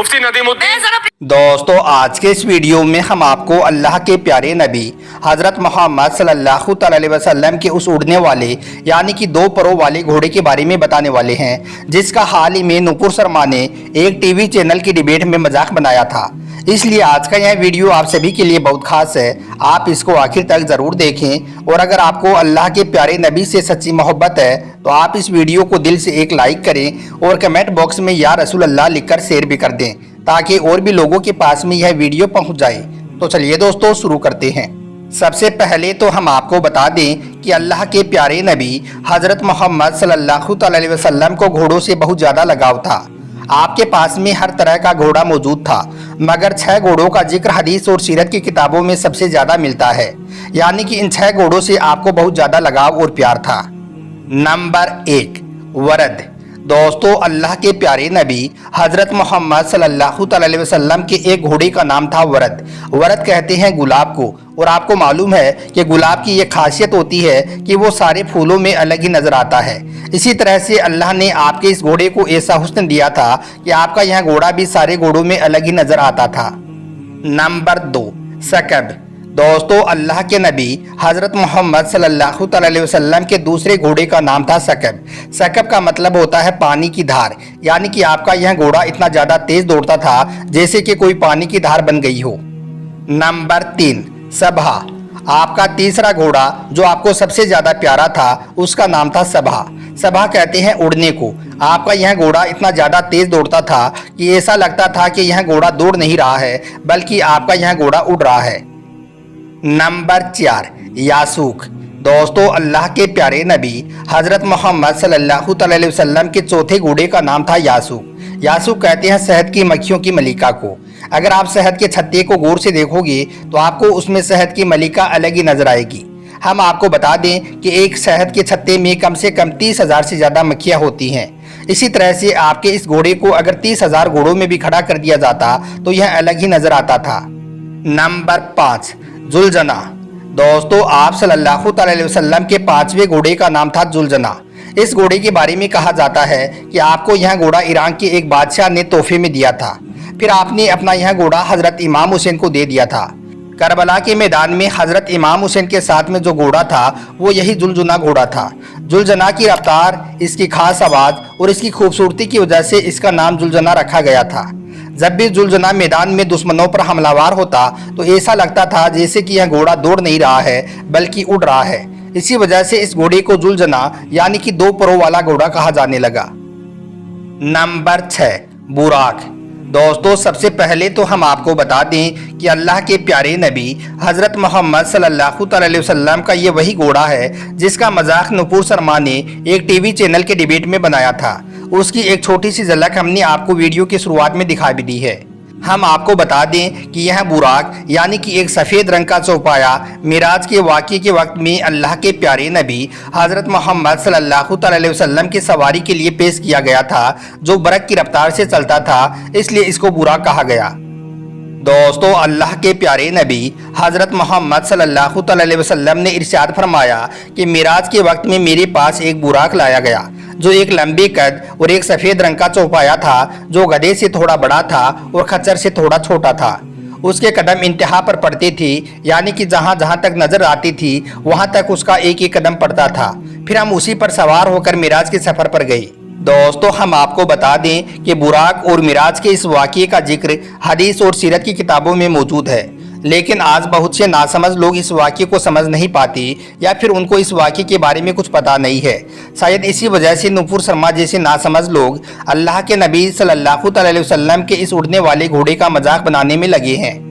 मुफ्ती नदीमुद्दीन। दोस्तों, आज के इस वीडियो में हम आपको अल्लाह के प्यारे नबी हज़रत मोहम्मद सल्लल्लाहु अलैहि वसल्लम के उस उड़ने वाले यानी कि 2 परों वाले घोड़े के बारे में बताने वाले हैं, जिसका हाल ही में नुपुर शर्मा ने एक टीवी चैनल की डिबेट में मजाक बनाया था। इसलिए आज का यह वीडियो आप सभी के लिए बहुत खास है। आप इसको आखिर तक ज़रूर देखें और अगर आपको अल्लाह के प्यारे नबी से सच्ची मोहब्बत है तो आप इस वीडियो को दिल से एक लाइक करें और कमेंट बॉक्स में या रसूल अल्लाह लिखकर शेयर भी कर दें ताकि और भी लोगों के पास में यह वीडियो पहुंच जाए। तो चलिए दोस्तों, शुरू करते हैं। सबसे पहले तो हम आपको बता दें कि अल्लाह के प्यारे नबी हज़रत मोहम्मद सल्लल्लाहु अलैहि वसल्लम को घोड़ों से बहुत ज़्यादा लगाव था। आपके पास में हर तरह का घोड़ा मौजूद था, मगर 6 घोड़ों का जिक्र हदीस और सीरत की किताबों में सबसे ज़्यादा मिलता है, यानी कि इन 6 घोड़ों से आपको बहुत ज़्यादा लगाव और प्यार था। नंबर 1, वरद। दोस्तों, अल्लाह के प्यारे नबी हज़रत मोहम्मद सल्लल्लाहु अलैहि वसल्लम के एक घोड़े का नाम था वरद। वरद कहते हैं गुलाब को, और आपको मालूम है कि गुलाब की ये खासियत होती है कि वो सारे फूलों में अलग ही नज़र आता है। इसी तरह से अल्लाह ने आपके इस घोड़े को ऐसा हुस्न दिया था कि आपका यह घोड़ा भी सारे घोड़ों में अलग ही नज़र आता था। नंबर 2, सकब। दोस्तों, अल्लाह के नबी हज़रत मोहम्मद सल्लल्लाहु अलैहि वसल्लम के दूसरे घोड़े का नाम था सकब। सकब का मतलब होता है पानी की धार, यानी कि आपका यह घोड़ा इतना ज़्यादा तेज़ दौड़ता था जैसे कि कोई पानी की धार बन गई हो। नंबर 3, सबहा। आपका तीसरा घोड़ा जो आपको सबसे ज़्यादा प्यारा था उसका नाम था सबहा। सबहा कहते हैं उड़ने को। आपका यह घोड़ा इतना ज़्यादा तेज़ दौड़ता था कि ऐसा लगता था कि यह घोड़ा दौड़ नहीं रहा है बल्कि आपका यह घोड़ा उड़ रहा है। नंबर 4, यासूक। दोस्तों, अल्लाह के प्यारे नबी हज़रत मोहम्मद सल्लल्लाहु अलैहि वसल्लम के चौथे घोड़े का नाम था यासूक। यासूक कहते हैं शहद की मक्खियों की मलिका को। अगर आप शहद के छत्ते को गौर से देखोगे तो आपको उसमें शहद की मलिका अलग ही नजर आएगी। हम आपको बता दें कि एक शहद के छत्ते में कम से कम 30,000 से ज़्यादा मक्खियाँ होती हैं। इसी तरह से आपके इस घोड़े को अगर 30,000 घोड़ों में भी खड़ा कर दिया जाता तो यह अलग ही नजर आता था। नंबर 5, जुलजना। दोस्तों, आप सल्लल्लाहु अलैहि वसल्लम के 5वें घोड़े का नाम था जुलजना। इस घोड़े के बारे में कहा जाता है कि आपको यह घोड़ा ईरान के एक बादशाह ने तोहफे में दिया था, फिर आपने अपना यह घोड़ा हज़रत इमाम हुसैन को दे दिया था। करबला के मैदान में हज़रत इमाम हुसैन के साथ में जो घोड़ा था वो यही जुलजना घोड़ा था। जुलजना की रफ्तार, इसकी खास आवाज़ और इसकी खूबसूरती की वजह से इसका नाम जुलजना रखा गया था। जब भी जुलजना मैदान में दुश्मनों पर हमलावर होता तो ऐसा लगता था जैसे कि यह घोड़ा दौड़ नहीं रहा है बल्कि उड़ रहा है। इसी वजह से इस घोड़े को जुलजना यानी कि 2 परों वाला घोड़ा कहा जाने लगा। नंबर 6, बुराक। दोस्तों, सबसे पहले तो हम आपको बता दें कि अल्लाह के प्यारे नबी हज़रत मोहम्मद सल्लल्लाहु अलैहि वसल्लम का ये वही घोड़ा है जिसका मजाक नुपुर शर्मा ने एक टीवी चैनल के डिबेट में बनाया था। उसकी एक छोटी सी झलक हमने आपको वीडियो की शुरुआत में दिखा भी दी है। हम आपको बता दें कि यह बुराक यानी कि एक सफ़ेद रंग का चौपाया मिराज के वाक़े के वक्त में अल्लाह के प्यारे नबी हज़रत मोहम्मद सल्लल्लाहु अलैहि वसल्लम की सवारी के लिए पेश किया गया था, जो बरक़ की रफ्तार से चलता था, इसलिए इसको बुराक कहा गया। दोस्तों, अल्लाह के प्यारे नबी हज़रत मोहम्मद सल्लल्लाहु अलैहि वसल्लम ने इरशाद फरमाया कि मिराज के वक्त में मेरे पास एक बुराक लाया गया जो एक लंबे कद और एक सफ़ेद रंग का चौपाया था, जो गधे से थोड़ा बड़ा था और खच्चर से थोड़ा छोटा था। उसके कदम इंतहा पर पड़ते थे, यानी कि जहाँ जहाँ तक नज़र आती थी वहाँ तक उसका एक एक कदम पड़ता था। फिर हम उसी पर सवार होकर मिराज के सफ़र पर गए। दोस्तों, हम आपको बता दें कि बुराक और मिराज के इस वाक़े का जिक्र हदीस और सीरत की किताबों में मौजूद है, लेकिन आज बहुत से नासमझ लोग इस वाक़े को समझ नहीं पाते या फिर उनको इस वाक़े के बारे में कुछ पता नहीं है। शायद इसी वजह से नुपुर शर्मा जैसे नासमझ लोग अल्लाह के नबी सल्लल्लाहु अलैहि वसल्लम के इस उड़ने वाले घोड़े का मजाक बनाने में लगे हैं।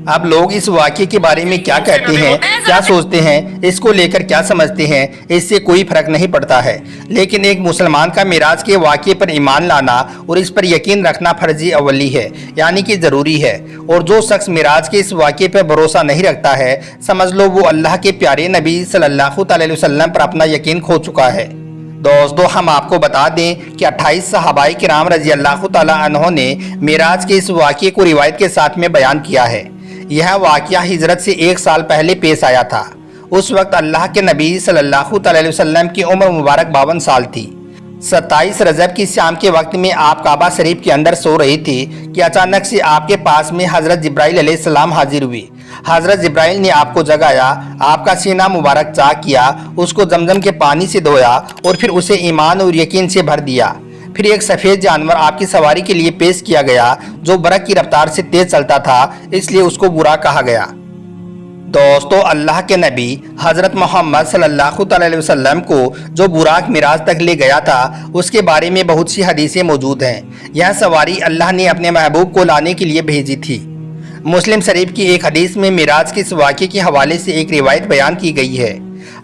अब लोग इस वाक़े के बारे में क्या कहते हैं, क्या सोचते हैं, इसको लेकर क्या समझते हैं, इससे कोई फर्क नहीं पड़ता है। लेकिन एक मुसलमान का मिराज के वाक़े पर ईमान लाना और इस पर यकीन रखना फर्जी अवली है, यानी कि ज़रूरी है। और जो शख्स मिराज के इस वाक़े पर भरोसा नहीं रखता है, समझ लो वो अल्लाह के प्यारे नबी सल्लल्लाहु अलैहि वसल्लम पर अपना यकीन खो चुका है। दोस्तों, हम आपको बता दें कि 28 सहाबाए किराम रज़ी अल्लाह तआला अन्हों ने मिराज के इस वाक़े को रिवायत के साथ में बयान किया है। यह वाक़या हिजरत से 1 साल पहले पेश आया था। उस वक्त अल्लाह के नबी सल्लल्लाहु अलैहि वसल्लम की उम्र मुबारक 52 साल थी। 27 रजब की शाम के वक्त में आप काबा शरीफ के अंदर सो रही थी कि अचानक से आपके पास में हज़रत जिब्राइल अलैहिस्सलाम हाजिर हुए। हज़रत जिब्राइल ने आपको जगाया, आपका सीना मुबारक चाक किया, उसको जमजम के पानी से धोया और फिर उसे ईमान और यकीन से भर दिया। फिर एक सफ़ेद जानवर आपकी सवारी के लिए पेश किया गया जो बरक़ की रफ्तार से तेज चलता था, इसलिए उसको बुराक कहा गया। दोस्तों, अल्लाह के नबी हज़रत मोहम्मद सल्लल्लाहु अलैहि वसल्लम को जो बुराक मिराज तक ले गया था उसके बारे में बहुत सी हदीसें मौजूद हैं। यह सवारी अल्लाह ने अपने महबूब को लाने के लिए भेजी थी। मुस्लिम शरीफ की एक हदीस में मिराज के इस वाक़े के हवाले से एक रिवायत बयान की गई है।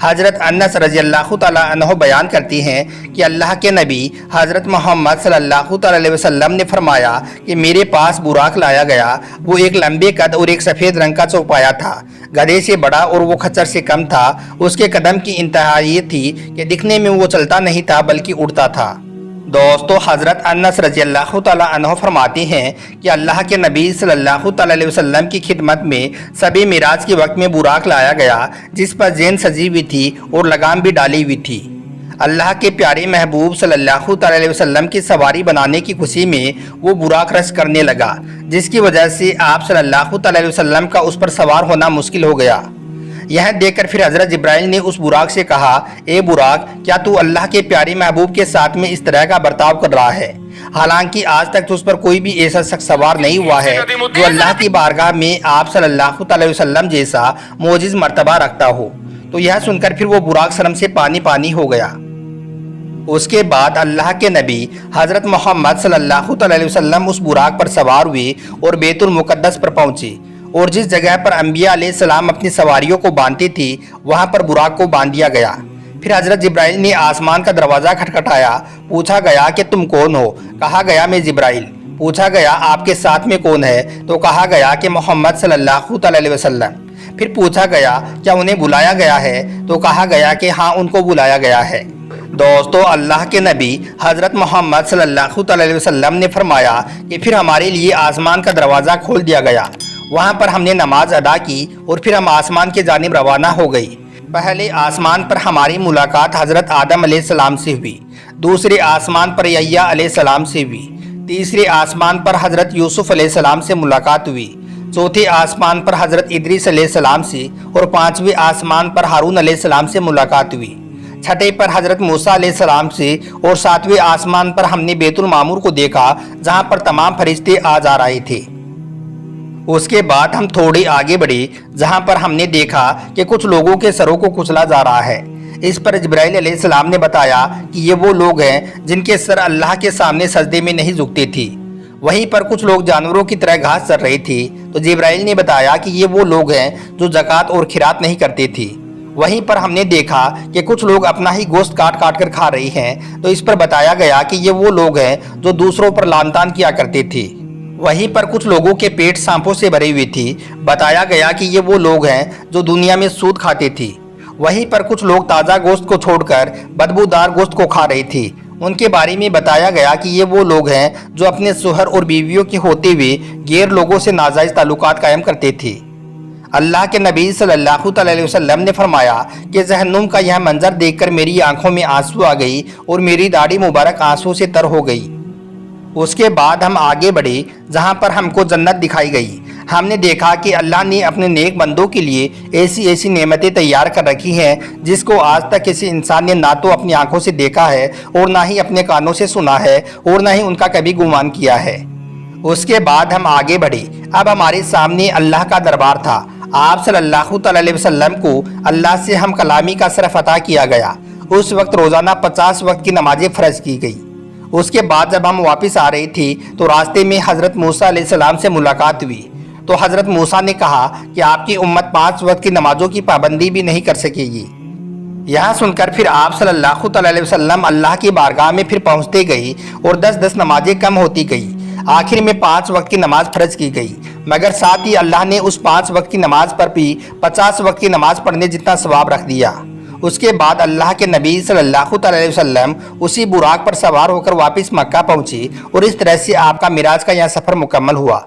हज़रत अनस रज़ियल्लाहु तआला अन्हु बयान करती हैं कि अल्लाह के नबी हज़रत मोहम्मद सल्लल्लाहु अलैहि वसल्लम ने फरमाया कि मेरे पास बुराक लाया गया। वो एक लंबे कद और एक सफ़ेद रंग का चौपाया था, गधे से बड़ा और वो खच्चर से कम था। उसके कदम की इंतहा ये थी कि दिखने में वो चलता नहीं था बल्कि उड़ता था। दोस्तों, हज़रत अनस रज़ियल्लाहु तआला अन्हु फरमाती हैं कि अल्लाह के नबी सल्लल्लाहु अलैहि वसल्लम की खिदमत में सभी मिराज के वक्त में बुराक लाया गया जिस पर ज़ेन सजी हुई थी और लगाम भी डाली हुई थी। अल्लाह के प्यारे महबूब सल्लल्लाहु अलैहि वसल्लम की सवारी बनाने की खुशी में वो बुराक रश करने लगा, जिसकी वजह से आप सल्लल्लाहु अलैहि वसल्लम का उस पर सवार होना मुश्किल हो गया। यह देखकर फिर हज़रत जिब्राइल ने उस बुराक से कहा, ए बुराक, क्या तू अल्लाह के प्यारे महबूब के साथ में इस तरह का बर्ताव कर रहा है? हालांकि आज तक तुझ पर कोई भी ऐसा शख्स सवार नहीं हुआ है जो अल्लाह की बारगाह में आप सल्लल्लाहु अलैहि वसल्लम जैसा मोजिज़ मर्तबा रखता हो। तो यह सुनकर फिर वो बुराक शर्म से पानी पानी हो गया। उसके बाद अल्लाह के नबी हज़रत मोहम्मद सल्लल्लाहु अलैहि वसल्लम उस बुराक पर सवार हुए और बैतुल मुक़द्दस पर पहुँचे और जिस जगह पर अंबिया अलैहिस्सलाम अपनी सवारियों को बांधती थी वहां पर बुराक को बांध दिया गया। फिर हज़रत जिब्राइल ने आसमान का दरवाज़ा खटखटाया। पूछा गया कि तुम कौन हो? कहा गया, मैं जिब्राइल। पूछा गया, आपके साथ में कौन है? तो कहा गया कि मोहम्मद सल्लल्लाहु अलैहि वसल्लम। फिर पूछा गया, क्या उन्हें बुलाया गया है? तो कहा गया कि हाँ, उनको बुलाया गया है। दोस्तों, अल्लाह के नबी हज़रत मोहम्मद सल्लल्लाहु अलैहि वसल्लम ने फरमाया कि फिर हमारे लिए आसमान का दरवाज़ा खोल दिया गया। वहाँ पर हमने नमाज अदा की और फिर हम आसमान के जानिब रवाना हो गई। पहले आसमान पर हमारी मुलाकात हज़रत आदम अलैहिस्सलाम से हुई, दूसरे आसमान पर यहया अलैहिस्सलाम से हुई, तीसरे आसमान पर हज़रत यूसुफ अलैहिस्सलाम से मुलाकात हुई, चौथे आसमान पर हज़रत इदरीस अलैहिस्सलाम से और पाँचवें आसमान पर हारून अलैहिस्सलाम से मुलाकात हुई, छठे पर हज़रत मूसा अलैहिस्सलाम से और सातवें आसमान पर हमने बैतुल मामूर को देखा जहाँ पर तमाम फरिश्ते आ जा रहे थे। उसके बाद हम थोड़े आगे बढ़े जहां पर हमने देखा कि कुछ लोगों के सरों को कुचला जा रहा है। इस पर जिब्राइल अलैहिस्सलाम ने बताया कि ये वो लोग हैं जिनके सर अल्लाह के सामने सजदे में नहीं झुकते थे। वहीं पर कुछ लोग जानवरों की तरह घास चर रहे थे। तो जिब्राइल ने बताया कि ये वो लोग हैं जो ज़कात और खिरात नहीं करते थे। वहीं पर हमने देखा कि कुछ लोग अपना ही गोश्त काट काट कर खा रहे हैं। तो इस पर बताया गया कि ये वो लोग हैं जो दूसरों पर लानतान किया करते थे। वहीं पर कुछ लोगों के पेट सांपों से भरी हुई थी। बताया गया कि ये वो लोग हैं जो दुनिया में सूद खाते थे। वहीं पर कुछ लोग ताज़ा गोश्त को छोड़कर बदबूदार गोश्त को खा रहे थे। उनके बारे में बताया गया कि ये वो लोग हैं जो अपने शोहर और बीवियों के होते हुए गैर लोगों से नाजायज़ ताल्लुकात कायम करते थे। अल्लाह के नबी सल्लल्लाहु अलैहि वसल्लम ने फरमाया कि जहन्नुम का यह मंजर देखकर मेरी आंखों में आंसू आ गई और मेरी दाढ़ी मुबारक आंसू से तर हो गई। उसके बाद हम आगे बढ़े जहाँ पर हमको जन्नत दिखाई गई। हमने देखा कि अल्लाह ने अपने नेक बंदों के लिए ऐसी ऐसी नेमतें तैयार कर रखी हैं जिसको आज तक किसी इंसान ने ना तो अपनी आंखों से देखा है और ना ही अपने कानों से सुना है और ना ही उनका कभी गुमान किया है। उसके बाद हम आगे बढ़े। अब हमारे सामने अल्लाह का दरबार था। आप सल्लल्लाहु अलैहि वसल्लम को अल्लाह से हम कलामी का शरफ अता किया गया। उस वक्त रोज़ाना 50 वक्त की नमाजें फ़र्ज की गई। उसके बाद जब हम वापस आ रहे थे तो रास्ते में हज़रत मूसा अलैहिस्सलाम से मुलाकात हुई। तो हज़रत मूसा ने कहा कि आपकी उम्मत 5 वक्त की नमाजों की पाबंदी भी नहीं कर सकेगी। यह सुनकर फिर आप सल्लल्लाहु अलैहि वसल्लम अल्लाह की बारगाह में फिर पहुँचते गई और 10-10 नमाजें कम होती गई। आखिर में 5 वक्त की नमाज फ़र्ज की गई, मगर साथ ही अल्लाह ने उस 5 वक्त की नमाज पर भी 50 वक्त की नमाज पढ़ने जितना सवाब रख दिया। उसके बाद अल्लाह के नबी सल्लल्लाहु अलैहि वसल्लम उसी बुराक पर सवार होकर वापस मक्का पहुँचे और इस तरह से आपका मिराज का यह सफ़र मुकम्मल हुआ।